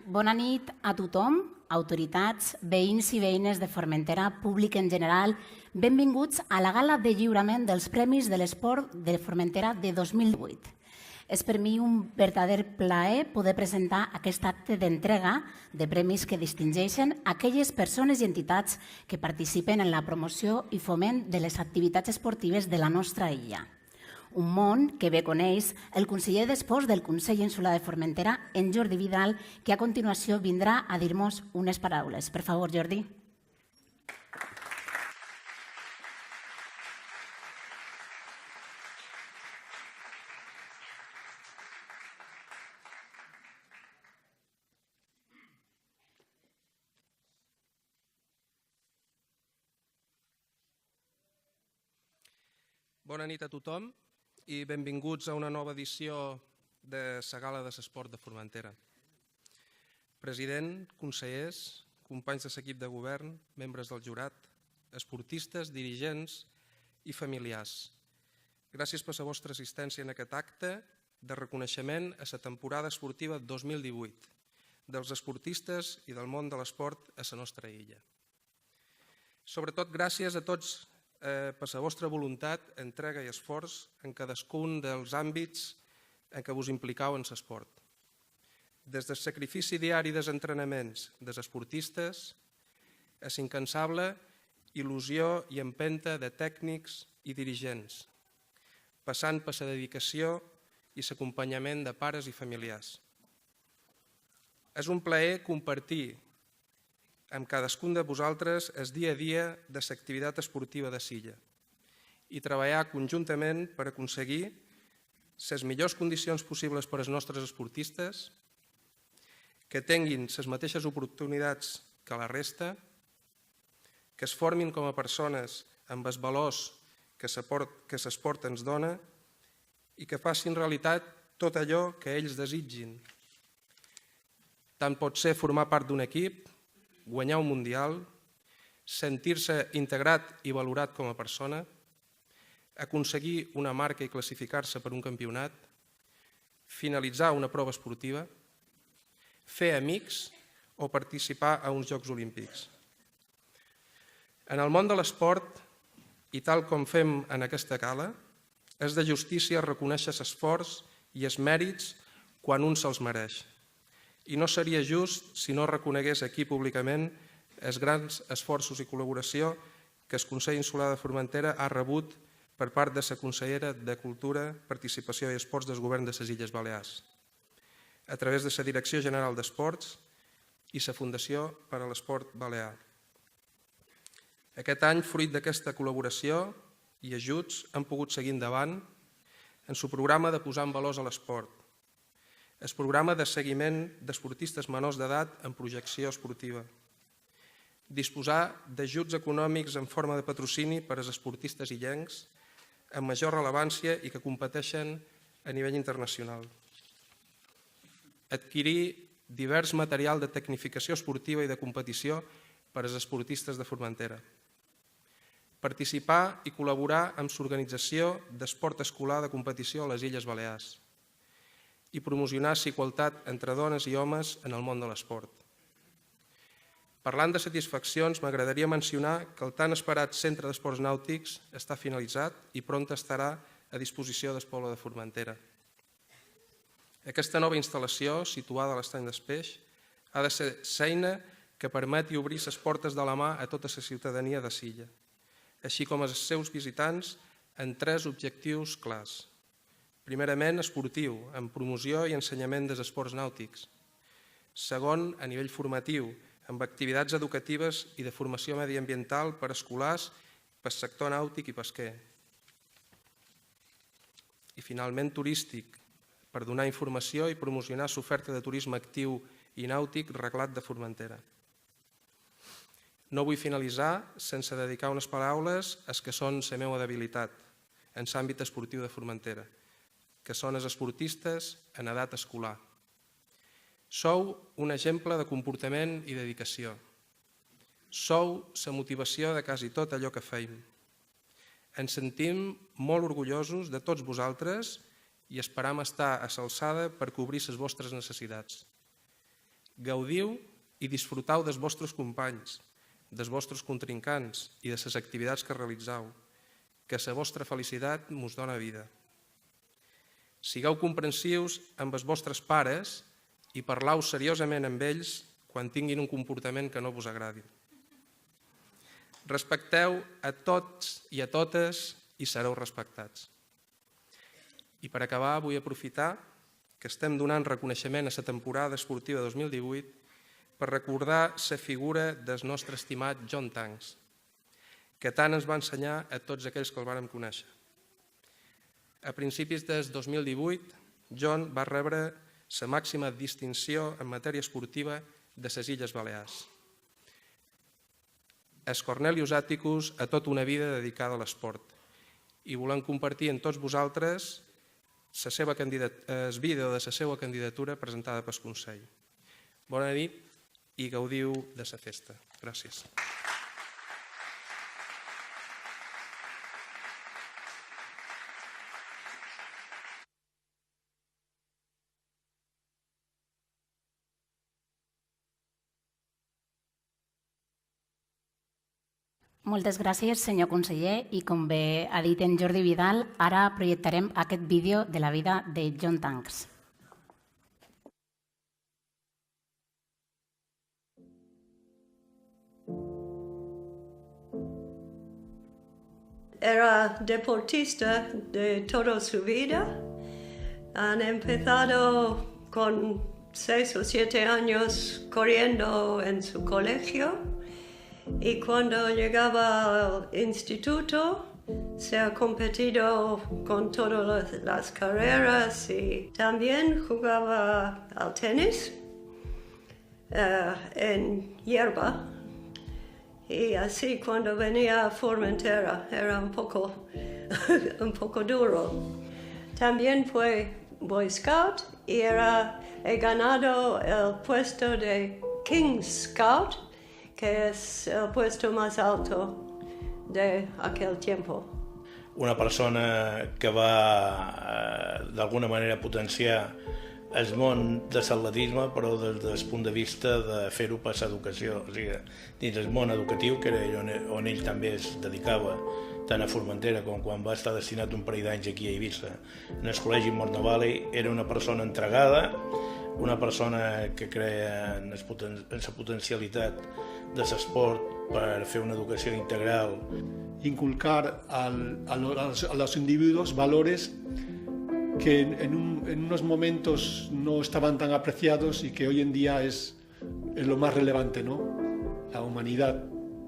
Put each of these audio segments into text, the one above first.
Bona nit a tothom, autoritats, veïns i veïnes de Formentera, públic en general. Benvinguts a la gala de lliurament dels Premis de l'Esport de Formentera de 2018. És per mi un verdader plaer poder presentar aquest acte d'entrega de premis que distingeixen aquelles persones i entitats que participen en la promoció i foment de les activitats esportives de la nostra illa. Un món que bé coneix el conseller d'Esports del Consell Insular de Formentera, en Jordi Vidal, que a continuació vindrà a dir-nos unes paraules. Per favor, Jordi. Bona nit a tothom i benvinguts a una nova edició de la Gala de l'Esport de Formentera. President, consellers, companys de l'equip de govern, membres del jurat, esportistes, dirigents i familiars. Gràcies per la vostra assistència en aquest acte de reconeixement a la temporada esportiva 2018 dels esportistes i del món de l'esport a la nostra illa. Sobretot gràcies a tots per la vostra voluntat, entrega i esforç en cadascun dels àmbits en què vos implicau en l'esport. Des del sacrifici diari dels entrenaments dels esportistes a l'incansable il·lusió i empenta de tècnics i dirigents, passant per la dedicació i l'acompanyament de pares i familiars. És un plaer compartir amb cadascun de vosaltres el dia a dia de l'activitat esportiva de l'illa i treballar conjuntament per aconseguir les millors condicions possibles per als nostres esportistes, que tinguin les mateixes oportunitats que la resta, que es formin com a persones amb els valors que l'esport ens dona i que facin realitat tot allò que ells desitgin. Tant pot ser formar part d'un equip, guanyar un mundial, sentir-se integrat i valorat com a persona, aconseguir una marca i classificar-se per un campionat, finalitzar una prova esportiva, fer amics o participar a uns Jocs Olímpics. En el món de l'esport, i tal com fem en aquesta gala, és de justícia reconèixer l'esforç i els mèrits quan un se'ls mereix. I no seria just si no reconegués aquí públicament els grans esforços i col·laboració que el Consell Insular de Formentera ha rebut per part de la consellera de Cultura, Participació i Esports del Govern de les Illes Balears, a través de la Direcció General d'Esports i la Fundació per a l'Esport Balear. Aquest any, fruit d'aquesta col·laboració i ajuts, han pogut seguir endavant en el programa de posar en valors a l'esport, el programa de seguiment d'esportistes menors d'edat en projecció esportiva, disposar d'ajuts econòmics en forma de patrocini per als esportistes illencs amb major rellevància i que competeixen a nivell internacional, adquirir divers material de tecnificació esportiva i de competició per als esportistes de Formentera, participar i col·laborar amb l'organització d'esport escolar de competició a les Illes Balears, i promocionar la igualtat entre dones i homes en el món de l'esport. Parlant de satisfaccions, m'agradaria mencionar que el tan esperat Centre d'Esports Nàutics està finalitzat i pront estarà a disposició del poble de Formentera. Aquesta nova instal·lació, situada a l'Estany del Peix, ha de ser l'eina que permeti obrir les portes de la mà a tota la ciutadania de l'illa, així com als seus visitants en 3 objectius clars. Primerament, esportiu, amb promoció i ensenyament dels esports nàutics. Segon, a nivell formatiu, amb activitats educatives i de formació mediambiental per a escolars, per al sector nàutic i pesquer. I finalment, turístic, per donar informació i promocionar l'oferta de turisme actiu i nàutic reglat de Formentera. No vull finalitzar sense dedicar unes paraules als que són la meva debilitat en l'àmbit esportiu de Formentera, que són els esportistes en edat escolar. Sou un exemple de comportament i dedicació. Sou la motivació de quasi tot allò que feim. Ens sentim molt orgullosos de tots vosaltres i esperam estar a l'alçada per cobrir les vostres necessitats. Gaudiu i disfrutau dels vostres companys, dels vostres contrincants i de les activitats que realitzau, que la vostra felicitat mos dona vida. Sigueu comprensius amb els vostres pares i parlau seriosament amb ells quan tinguin un comportament que no vos agradi. Respecteu a tots i a totes i sereu respectats. I per acabar vull aprofitar que estem donant reconeixement a la temporada esportiva 2018 per recordar la figura del nostre estimat John Tanks, que tant ens va ensenyar a tots aquells que el vàrem conèixer. A principis del 2018, John va rebre la màxima distinció en matèria esportiva de les Illes Balears. És Cornelius Atticus a tota una vida dedicada a l'esport i volem compartir amb tots vosaltres el vídeo de la seva candidatura presentada pel Consell. Bona nit i gaudiu de la festa. Gràcies. Moltes gràcies, senyor conseller, i com bé ha dit en Jordi Vidal, ara projectarem aquest vídeo de la vida de John Tanks. Era deportista de toda su vida. Han empezado con 6 o 7 años corriendo en su colegio. Y cuando llegaba al instituto, se ha competido con todas las carreras y también jugaba al tenis en hierba. Y así cuando venía a Formentera era un poco duro. También fue Boy Scout y he ganado el puesto de King Scout, que es el puesto más alto de aquel tiempo. Una persona que va d'alguna manera potenciar el món de l'atletisme, però des del punt de vista de fer-ho per l'educació, o sigui, dins el món educatiu, que era on ell també es dedicava, tant a Formentera com quan va estar destinat un parell d'anys aquí a Eivissa, en el col·legi Mornovale. Era una persona entregada, una persona que creia en la potencialitat de l'esport per fer una educació integral. Inculcar a los individuos valores que en unos momentos no estaban tan apreciados y que hoy en día es lo más relevante, ¿no? La humanidad.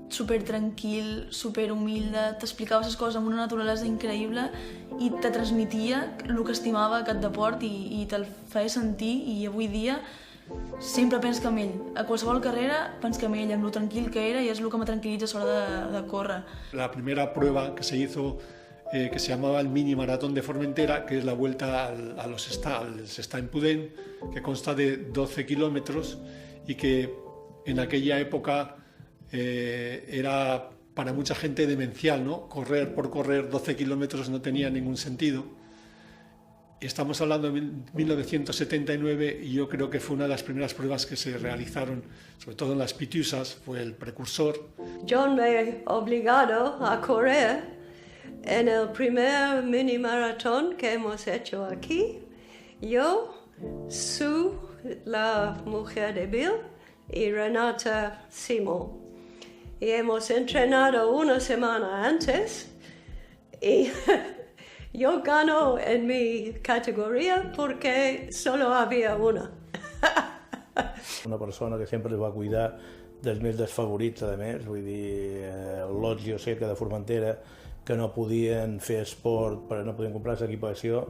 Super tranquil, super humilde, t'explicava les coses amb una naturalesa increïble i te transmetia el que estimava aquest deport i te'l feia sentir, i avui dia sempre penso en ell. A qualsevol carrera penso en ell, amb lo tranquil que era, i és el que me tranquil·litza a l'hora de córrer. La primera prueba que se hizo, que se llamaba el mini maratón de Formentera, que es la vuelta al Stempuden, que consta de 12 kilómetros y que en aquella época era para mucha gente demencial, ¿no? Correr por correr 12 kilómetros no tenía ningún sentido. Estamos hablando de 1979 y yo creo que fue una de las primeras pruebas que se realizaron, sobre todo en las Pitiusas, fue el precursor. John me ha obligado a correr en el primer mini maratón que hemos hecho aquí. Yo, la mujer de Bill, y Renata Simo. Y hemos entrenado una semana antes y yo gano en mi categoría porque solo había una. Una persona que sempre es va cuidar dels més desfavorits, a més, vull dir, lots, jo sé que de Formentera, que no podien fer esport, perquè no podien comprar l'equipació.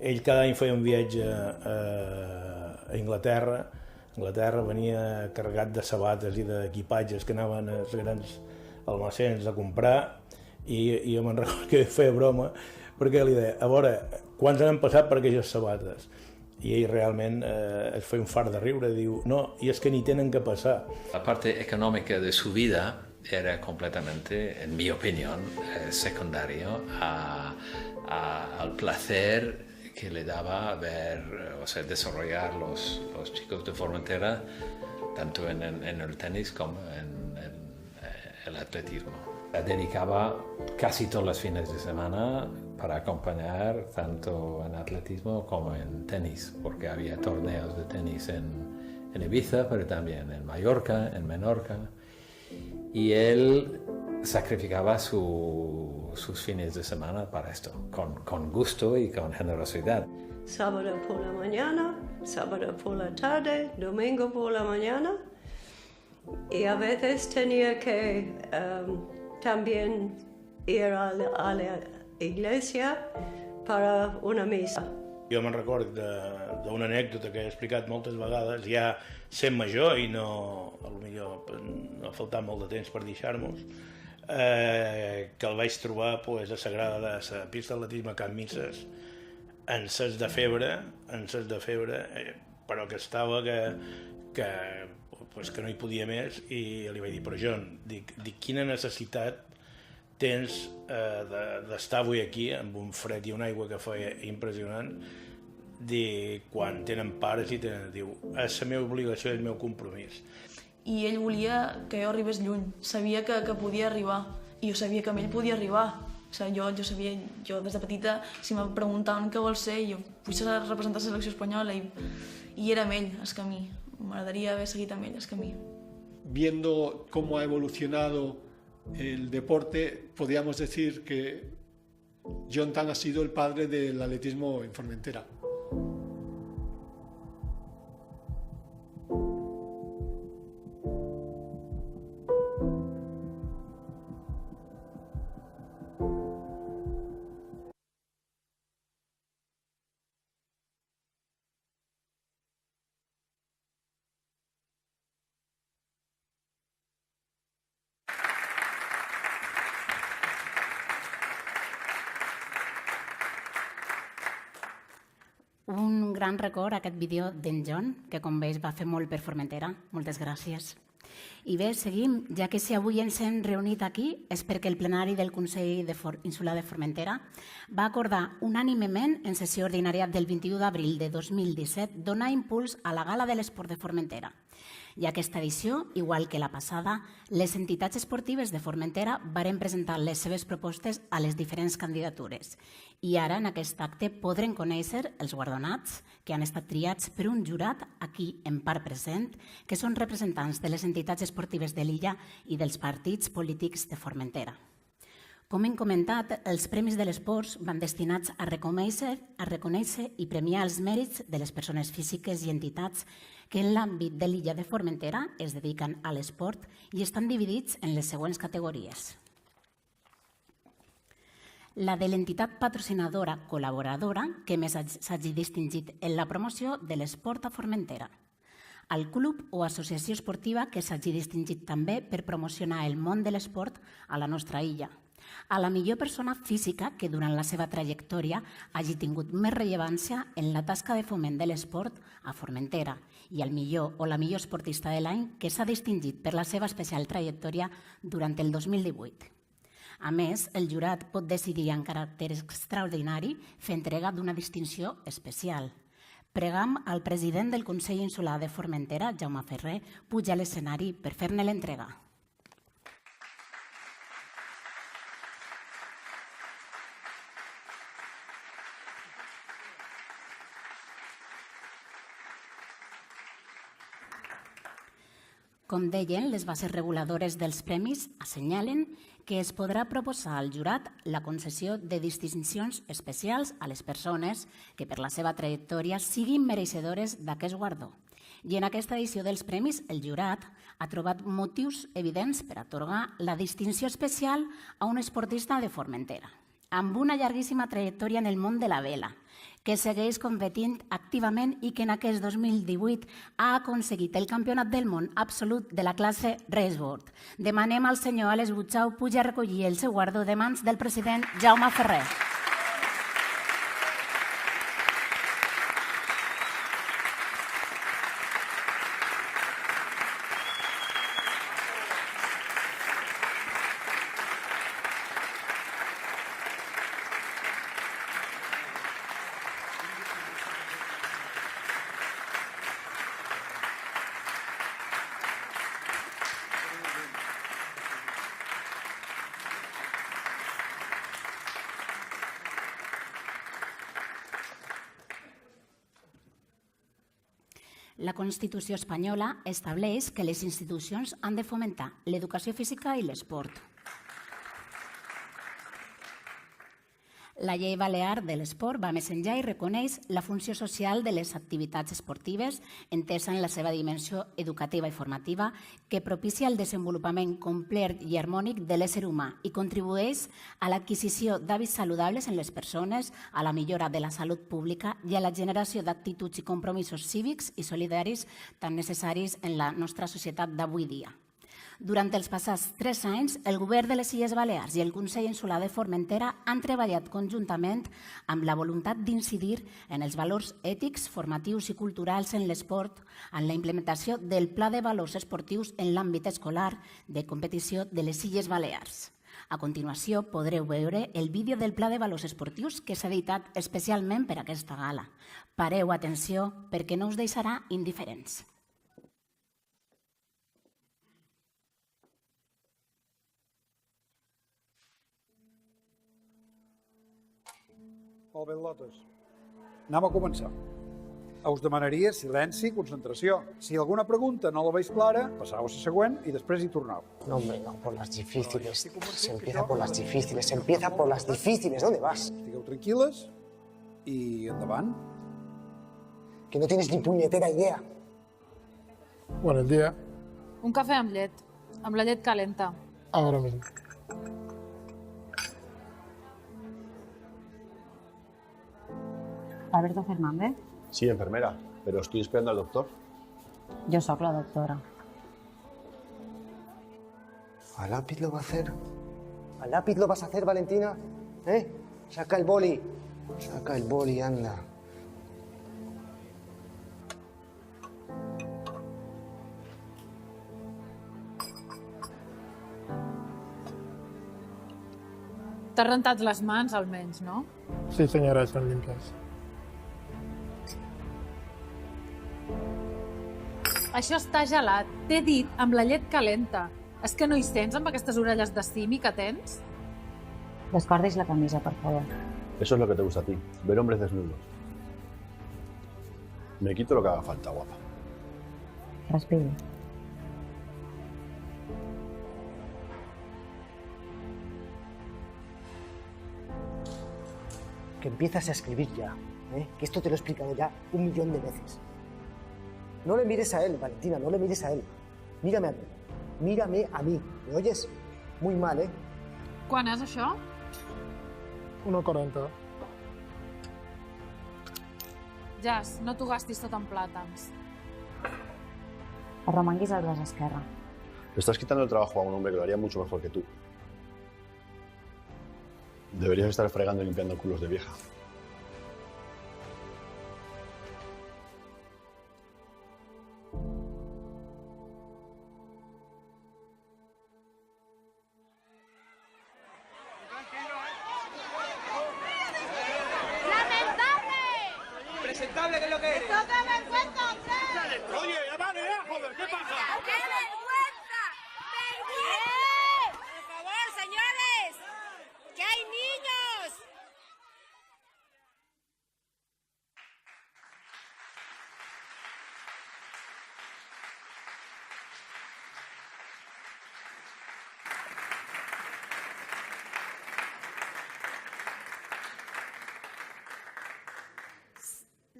Ell cada any feia un viatge a Anglaterra, venia carregat de sabates i d'equipatges que anaven als grans almacens a comprar, i jo me'n recordo que feia broma perquè li deia, a veure, quants han passat per aquelles sabates? I ell realment es feia un fart de riure, diu, no, y es que ni tienen que pasar. La parte económica de su vida era completamente, en mi opinión, secundario al placer que le daba desarrollar los chicos de Formentera tanto en el tenis como en el atletismo. Dedicaba casi todos los fines de semana para acompañar tanto en atletismo como en tenis, porque había torneos de tenis en Ibiza, pero también en Mallorca, en Menorca, y él sacrificaba sus fines de semana para esto, con gusto y con generosidad. Sábado por la mañana, sábado por la tarde, domingo por la mañana, y a veces tenía que también ir a la iglesia para una misa. Jo me'n record d'una anècdota que he explicat moltes vegades, ja sent major i potser no ha faltat molt de temps per deixar-nos, que el vaig trobar a la Sagrada de la pista d'atletisme a Can Misses, en ses de febre, però que estava que no hi podia més, i li vaig dir, però John, dic quina necessitat tens d'estar avui aquí amb un fred i una aigua que feia impressionant, quan tenen pares i tenen, diu, és la meva obligació, és el meu compromís. I ell volia que jo arribés lluny, sabia que podia arribar, i jo sabia que amb ell podia arribar. O sigui, jo des de petita, si me preguntaven què vols ser, jo vull representar la selecció espanyola, i era amb ell el camí. M'agradaria haver seguit amb ell el camí. Viendo cómo ha evolucionado el deporte, podríamos decir que John Tan ha sido el padre del atletismo en Formentera. Un gran record aquest vídeo d'en John, que com veus va fer molt per Formentera. Moltes gràcies. I bé, seguim. Ja que si avui ens hem reunit aquí és perquè el plenari del Consell Insular de Formentera va acordar unànimement en sessió ordinària del 21 d'abril de 2017 donar impuls a la Gala de l'Esport de Formentera. I aquesta edició, igual que la passada, les entitats esportives de Formentera varen presentar les seves propostes a les diferents candidatures. I ara, en aquest acte, podrem conèixer els guardonats que han estat triats per un jurat aquí en part present, que són representants de les entitats esportives de l'illa i dels partits polítics de Formentera. Com hem comentat, els Premis de l'Esport van destinats a reconèixer i premiar els mèrits de les persones físiques i entitats que en l'àmbit de l'illa de Formentera es dediquen a l'esport i estan dividits en les següents categories. La de l'entitat patrocinadora col·laboradora que més s'hagi distingit en la promoció de l'esport a Formentera. El club o associació esportiva que s'hagi distingit també per promocionar el món de l'esport a la nostra illa. A la millor persona física que durant la seva trajectòria hagi tingut més rellevància en la tasca de foment de l'esport a Formentera i el millor o la millor esportista de l'any que s'ha distingit per la seva especial trajectòria durant el 2018. A més, el jurat pot decidir en caràcter extraordinari fer entrega d'una distinció especial. Pregam al president del Consell Insular de Formentera, Jaume Ferrer, pujar a l'escenari per fer-ne l'entrega. Com deien, les bases reguladores dels premis assenyalen que es podrà proposar al jurat la concessió de distincions especials a les persones que per la seva trajectòria siguin mereixedores d'aquest guardó. I en aquesta edició dels premis, el jurat ha trobat motius evidents per atorgar la distinció especial a un esportista de Formentera, amb una llarguíssima trajectòria en el món de la vela, que segueix competint activament i que en aquest 2018 ha aconseguit el campionat del món absolut de la classe raceboard. Demanem al senyor Àlex Butxau pujar a recollir el seu guardó de mans del president Jaume Ferrer. La Constitució espanyola estableix que les institucions han de fomentar l'educació física i l'esport. La llei balear de l'esport va més enllà i reconeix la funció social de les activitats esportives, entesa en la seva dimensió educativa i formativa, que propicia el desenvolupament complet i harmònic de l'ésser humà i contribueix a l'adquisició d'hàbits saludables en les persones, a la millora de la salut pública i a la generació d'actituds i compromisos cívics i solidaris tan necessaris en la nostra societat d'avui dia. Durant els passats 3 anys, el Govern de les Illes Balears i el Consell Insular de Formentera han treballat conjuntament amb la voluntat d'incidir en els valors ètics, formatius i culturals en l'esport, en la implementació del Pla de Valors Esportius en l'àmbit escolar de competició de les Illes Balears. A continuació podreu veure el vídeo del Pla de Valors Esportius que s'ha editat especialment per a aquesta gala. Pareu atenció perquè no us deixarà indiferents. Molt bé, lotes. Anem a començar. Us demanaria silenci i concentració. Si alguna pregunta no la veis clara, passau a la següent i després hi tornau. No, hombre, no, por las difíciles. Se empieza por las difíciles, se empieza por las difíciles. ¿Dónde vas? Estigueu tranquil·les i endavant. Que no tienes ni puñetera idea. Bueno, el día. Un café amb llet, amb la llet calenta. Ahora mismo. Alberto Fernández. Sí, enfermera, pero estoy esperando al doctor. Yo soy la doctora. ¿A lápiz lo va a hacer? ¿A lápiz lo vas a hacer, Valentina? ¿Eh? Saca el boli. Saca el boli, anda. T'has rentat les mans, almenys, no? Sí, señora, son limpias. Això està gelat. T'he dit amb la llet calenta. És que no hi sents amb aquestes orelles de simi que tens? Descordis la camisa, por favor. Eso es lo que te gusta a ti, ver hombres desnudos. Me quito lo que haga falta, guapa. Respire. Que empiezas a escribir ya, ¿eh? Que esto te lo he explicado ya 1.000.000 de veces. No le mires a él, Valentina, no le mires a él. Mírame a mí. Mírame a mí. ¿Me oyes? Muy mal, ¿eh? Quan és això? 1,40. Jas, no t'ho gastis tot en plàtans. Arromanguis el braç esquerre. Le estás quitando el trabajo a un hombre que lo haría mucho mejor que tú. Deberías estar fregando y limpiando culos de vieja. ¡Impresentable que es lo que eres! ¡Esto qué vergüenza, hombre! Oye, ya vale, joder, ¿qué pasa? ¡Qué vergüenza! ¡Vergüenza! Por favor, señores, que hay niños.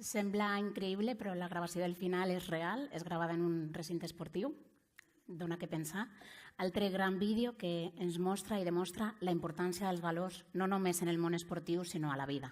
Sembla increïble, però la gravació del final és real, és gravada en un recinte esportiu, dona que pensar. Altre gran vídeo que ens mostra i demostra la importància dels valors, no només en el món esportiu, sinó a la vida.